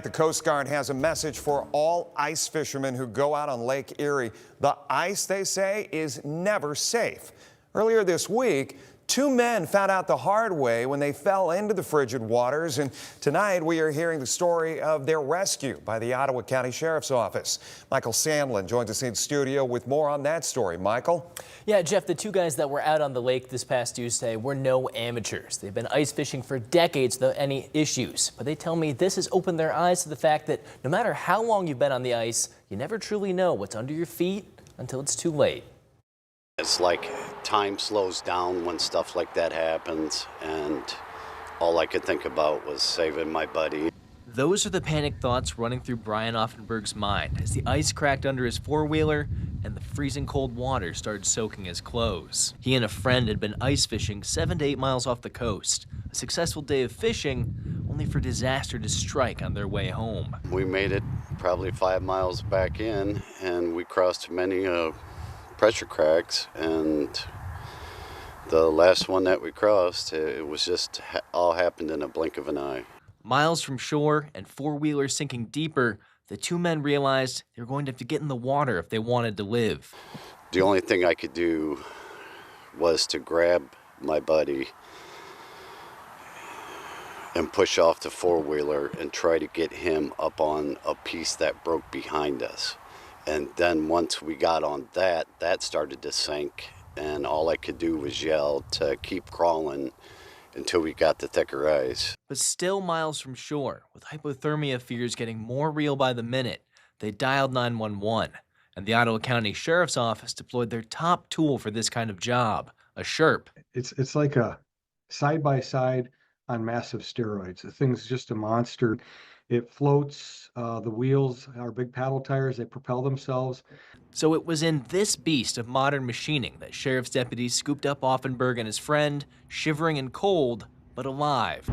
The Coast Guard has a message for all ice fishermen who go out on Lake Erie. The ice, they say, is never safe. Earlier this week, 2 men found out the hard way when they fell into the frigid waters, and tonight we are hearing the story of their rescue by the Ottawa County Sheriff's Office. Michael Sandlin joins us in studio with more on that story. Michael? Yeah, Jeff, the 2 guys that were out on the lake this past Tuesday were no amateurs. They've been ice fishing for decades without any issues. But they tell me this has opened their eyes to the fact that no matter how long you've been on the ice, you never truly know what's under your feet until it's too late. It's like time slows down when stuff like that happens, and all I could think about was saving my buddy. Those are the panic thoughts running through Brian Offenberg's mind as the ice cracked under his four-wheeler and the freezing cold water started soaking his clothes. He and a friend had been ice fishing 7 to 8 miles off the coast. A successful day of fishing, only for disaster to strike on their way home. We made it probably 5 miles back in, and we crossed many pressure cracks, and the last one that we crossed, it was just all happened in a blink of an eye. Miles from shore and four-wheelers sinking deeper, the 2 men realized they were going to have to get in the water if they wanted to live. The only thing I could do was to grab my buddy and push off the four-wheeler and try to get him up on a piece that broke behind us. And then once we got on that started to sink, and all I could do was yell to keep crawling until we got the thicker ice. But still miles from shore, with hypothermia fears getting more real by the minute, they dialed 911, and the Ottawa County Sheriff's Office deployed their top tool for this kind of job, a Sherp. It's like a side-by-side on massive steroids. The thing's just a monster. It floats, the wheels are big paddle tires, they propel themselves. So it was in this beast of modern machining that sheriff's deputies scooped up Offenberg and his friend, shivering and cold, but alive.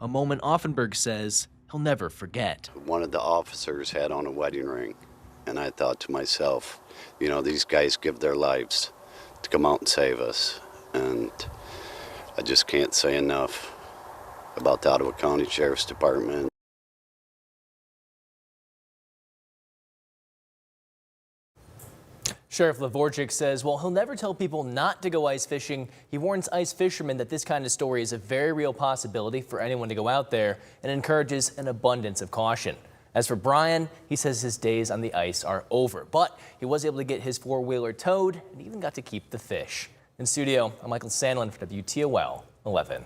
A moment Offenberg says he'll never forget. One of the officers had on a wedding ring, and I thought to myself, you know, these guys give their lives to come out and save us, and I just can't say enough about the Ottawa County Sheriff's Department. Sheriff Lavorchik says while he'll never tell people not to go ice fishing, he warns ice fishermen that this kind of story is a very real possibility for anyone to go out there and encourages an abundance of caution. As for Brian, he says his days on the ice are over, but he was able to get his four-wheeler towed and even got to keep the fish. In studio, I'm Michael Sandlin for WTOL 11.